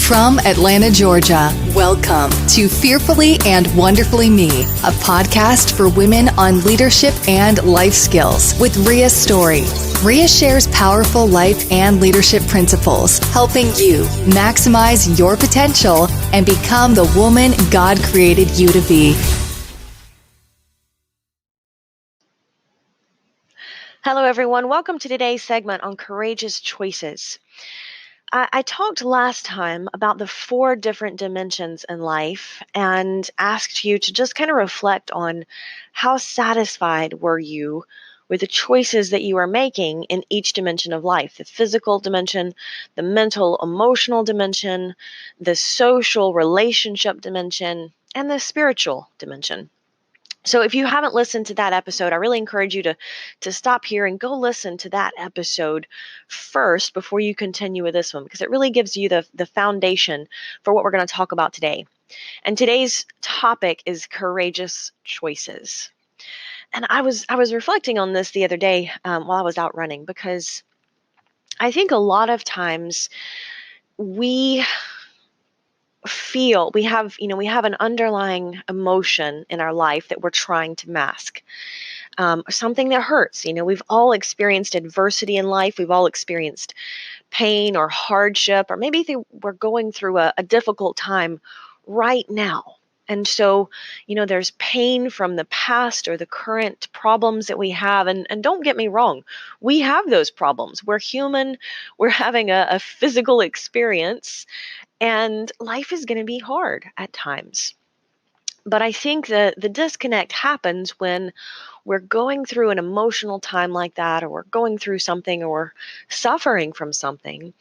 From Atlanta, Georgia, welcome to Fearfully and Wonderfully Me, a podcast for women on leadership and life skills with Rhea Story. Rhea shares powerful life and leadership principles, helping you maximize your potential and become the woman God created you to be. Hello, everyone. Welcome to today's segment on courageous choices. I talked last time about the 4 different dimensions in life and asked you to just kind of reflect on how satisfied were you with the choices that you are making in each dimension of life: the physical dimension, the mental, emotional dimension, the social relationship dimension, and the spiritual dimension. So if you haven't listened to that episode, I really encourage you to stop here and go listen to that episode first before you continue with this one, because it really gives you the foundation for what we're going to talk about today. And today's topic is courageous choices. And I was reflecting on this the other day while I was out running, because I think a lot of times we have an underlying emotion in our life that we're trying to mask. Something that hurts. We've all experienced adversity in life. We've all experienced pain or hardship, or maybe we're going through a difficult time right now. And so, there's pain from the past or the current problems that we have. And don't get me wrong, we have those problems. We're human. We're having a physical experience, and life is going to be hard at times. But I think that the disconnect happens when we're going through an emotional time like that, or we're going through something, or we're suffering from something,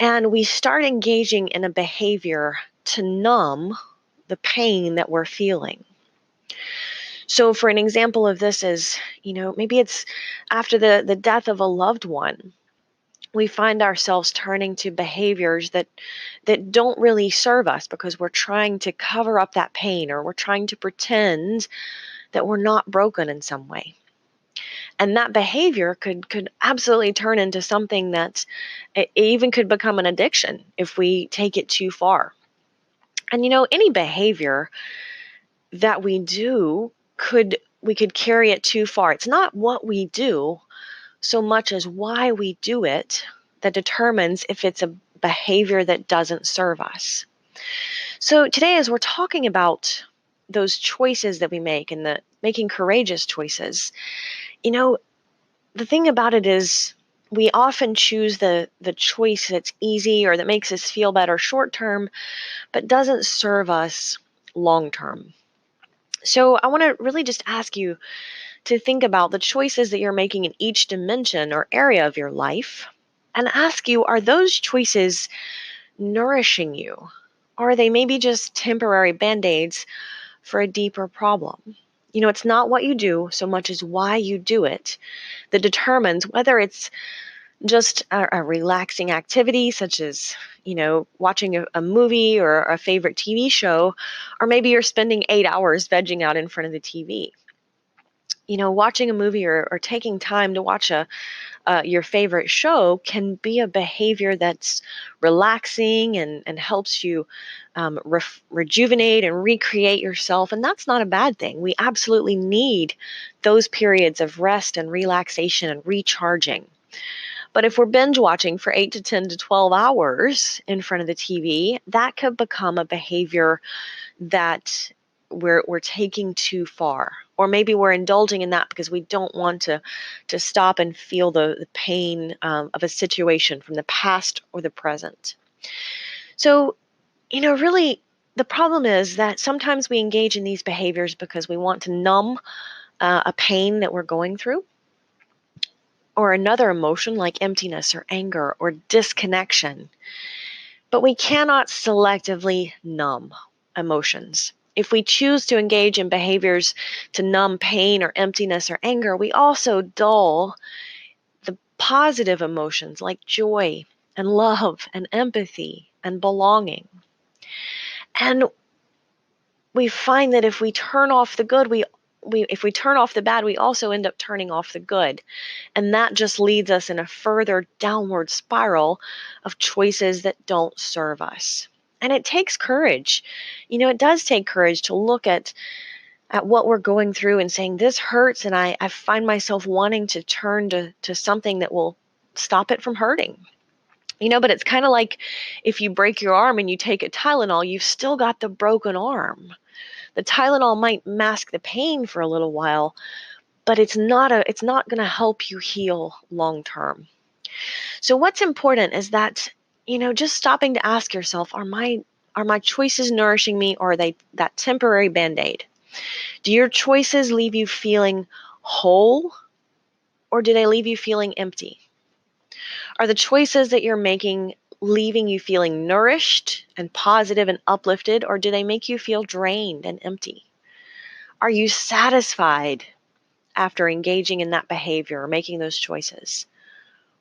and we start engaging in a behavior to numb the pain that we're feeling. So for an example of this is, maybe it's after the death of a loved one. We find ourselves turning to behaviors that don't really serve us because we're trying to cover up that pain, or we're trying to pretend that we're not broken in some way. And that behavior could absolutely turn into something that it even could become an addiction if we take it too far. And any behavior that we do, we could carry it too far. It's not what we do so much as why we do it that determines if it's a behavior that doesn't serve us. So today, as we're talking about those choices that we make and making courageous choices, the thing about it is we often choose the choice that's easy or that makes us feel better short term, but doesn't serve us long term. So I want to really just ask you to think about the choices that you're making in each dimension or area of your life, and ask you, are those choices nourishing you? Or are they maybe just temporary band-aids for a deeper problem? It's not what you do so much as why you do it that determines whether it's just a relaxing activity, such as, watching a movie or a favorite TV show, or maybe you're spending 8 hours vegging out in front of the TV. Watching a movie or taking time to watch your favorite show can be a behavior that's relaxing and helps you rejuvenate and recreate yourself. And that's not a bad thing. We absolutely need those periods of rest and relaxation and recharging. But if we're binge watching for 8 to 10 to 12 hours in front of the TV, that could become a behavior that we're taking too far. Or maybe we're indulging in that because we don't want to stop and feel the pain of a situation from the past or the present. So, really, the problem is that sometimes we engage in these behaviors because we want to numb a pain that we're going through, or another emotion like emptiness or anger or disconnection. But we cannot selectively numb emotions. If we choose to engage in behaviors to numb pain or emptiness or anger, we also dull the positive emotions like joy and love and empathy and belonging. And we find that if we turn off the good, if we turn off the bad, we also end up turning off the good. And that just leads us in a further downward spiral of choices that don't serve us. And it takes courage. It does take courage to look at what we're going through and saying, this hurts, and I find myself wanting to turn to something that will stop it from hurting. But it's kind of like if you break your arm and you take a Tylenol, you've still got the broken arm. The Tylenol might mask the pain for a little while, but it's not going to help you heal long term. So what's important is that, just stopping to ask yourself, are my choices nourishing me, or are they that temporary Band-Aid? Do your choices leave you feeling whole, or do they leave you feeling empty? Are the choices that you're making leaving you feeling nourished and positive and uplifted, or do they make you feel drained and empty? Are you satisfied after engaging in that behavior or making those choices?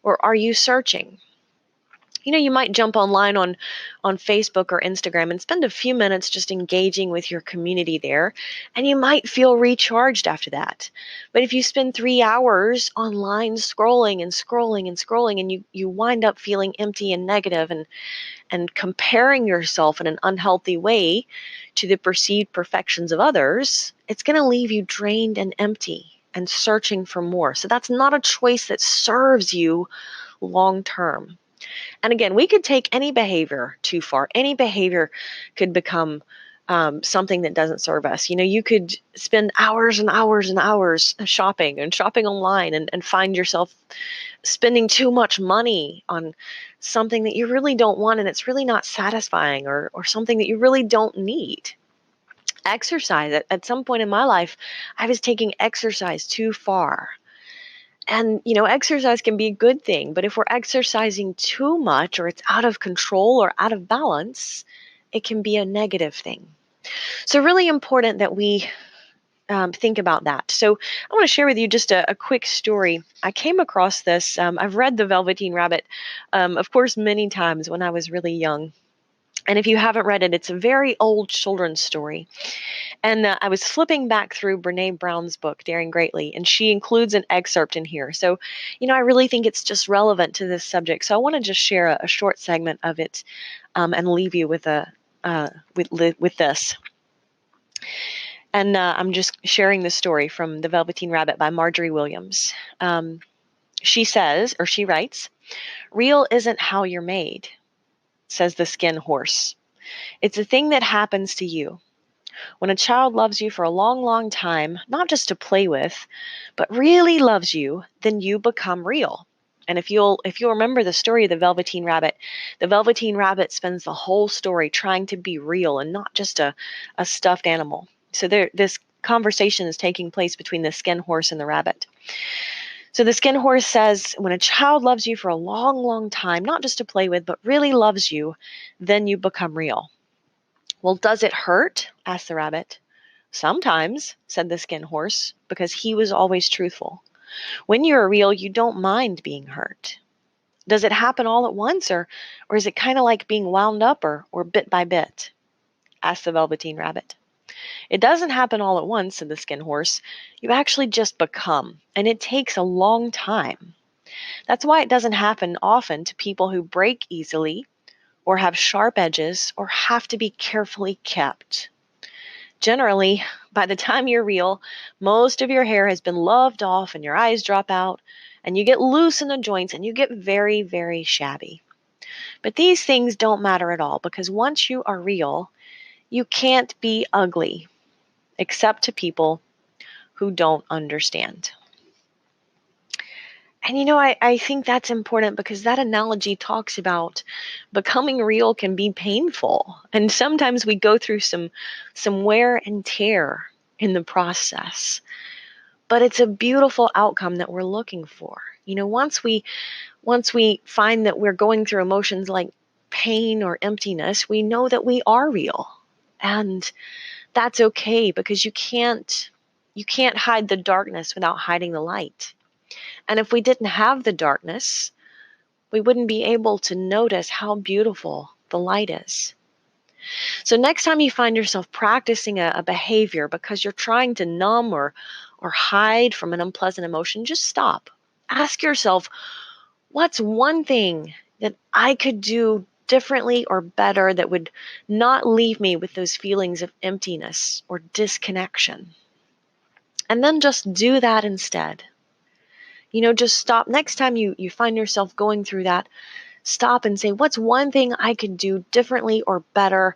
Or are you searching? You might jump online on Facebook or Instagram and spend a few minutes just engaging with your community there, and you might feel recharged after that. But if you spend 3 hours online scrolling and scrolling and scrolling, and you wind up feeling empty and negative and comparing yourself in an unhealthy way to the perceived perfections of others, it's going to leave you drained and empty and searching for more. So that's not a choice that serves you long term. And again, we could take any behavior too far. Any behavior could become something that doesn't serve us. You could spend hours and hours and hours shopping online and find yourself spending too much money on something that you really don't want, and it's really not satisfying, or something that you really don't need. Exercise. At some point in my life, I was taking exercise too far. And, exercise can be a good thing, but if we're exercising too much, or it's out of control or out of balance, it can be a negative thing. So really important that we think about that. So I want to share with you just a quick story. I came across this. I've read The Velveteen Rabbit, of course, many times when I was really young. And if you haven't read it, it's a very old children's story. And I was flipping back through Brene Brown's book, Daring Greatly, and she includes an excerpt in here. So, I really think it's just relevant to this subject. So I want to just share a short segment of it and leave you with with this. And I'm just sharing this story from The Velveteen Rabbit by Marjorie Williams. She writes, "Real isn't how you're made," says the skin horse. "It's a thing that happens to you. When a child loves you for a long, long time, not just to play with, but really loves you, then you become real." And if you'll remember the story of the Velveteen Rabbit spends the whole story trying to be real and not just a stuffed animal. So this conversation is taking place between the skin horse and the rabbit. So the skin horse says, when a child loves you for a long, long time, not just to play with, but really loves you, then you become real. "Well, does it hurt?" asked the rabbit. "Sometimes," said the skin horse, because he was always truthful. "When you are real, you don't mind being hurt." "Does it happen all at once, or is it kind of like being wound up or bit by bit?" asked the Velveteen Rabbit. "It doesn't happen all at once," said the skin horse. "You actually just become, and it takes a long time. That's why it doesn't happen often to people who break easily, or have sharp edges, or have to be carefully kept. Generally, by the time you're real, most of your hair has been loved off and your eyes drop out, and you get loose in the joints and you get very, very shabby. But these things don't matter at all, because once you are real, you can't be ugly, except to people who don't understand." And I think that's important, because that analogy talks about becoming real can be painful. And sometimes we go through some wear and tear in the process. But it's a beautiful outcome that we're looking for. Once we find that we're going through emotions like pain or emptiness, we know that we are real. And that's okay, because you can't hide the darkness without hiding the light. And if we didn't have the darkness, we wouldn't be able to notice how beautiful the light is. So next time you find yourself practicing a behavior because you're trying to numb or hide from an unpleasant emotion, just stop. Ask yourself, what's one thing that I could do differently or better that would not leave me with those feelings of emptiness or disconnection? And then just do that instead. Just stop. Next time you find yourself going through that, stop and say, what's one thing I could do differently or better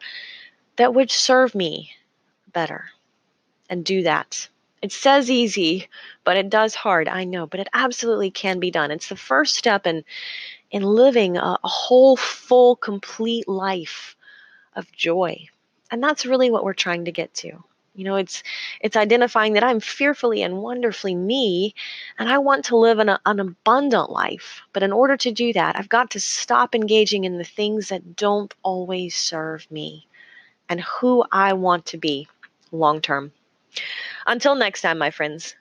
that would serve me better? And do that. It says easy, but it does hard, I know, but it absolutely can be done. It's the first step in living a whole, full, complete life of joy. And that's really what we're trying to get to. It's identifying that I'm fearfully and wonderfully me, and I want to live an abundant life. But in order to do that, I've got to stop engaging in the things that don't always serve me and who I want to be long term. Until next time, my friends.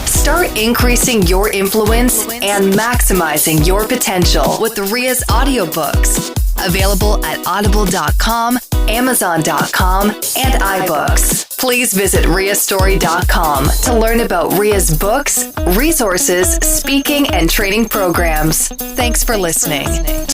Start increasing your influence and maximizing your potential with Ria's audiobooks. Available at audible.com, amazon.com, and iBooks. Please visit riastory.com to learn about Ria's books, resources, speaking, and training programs. Thanks for listening.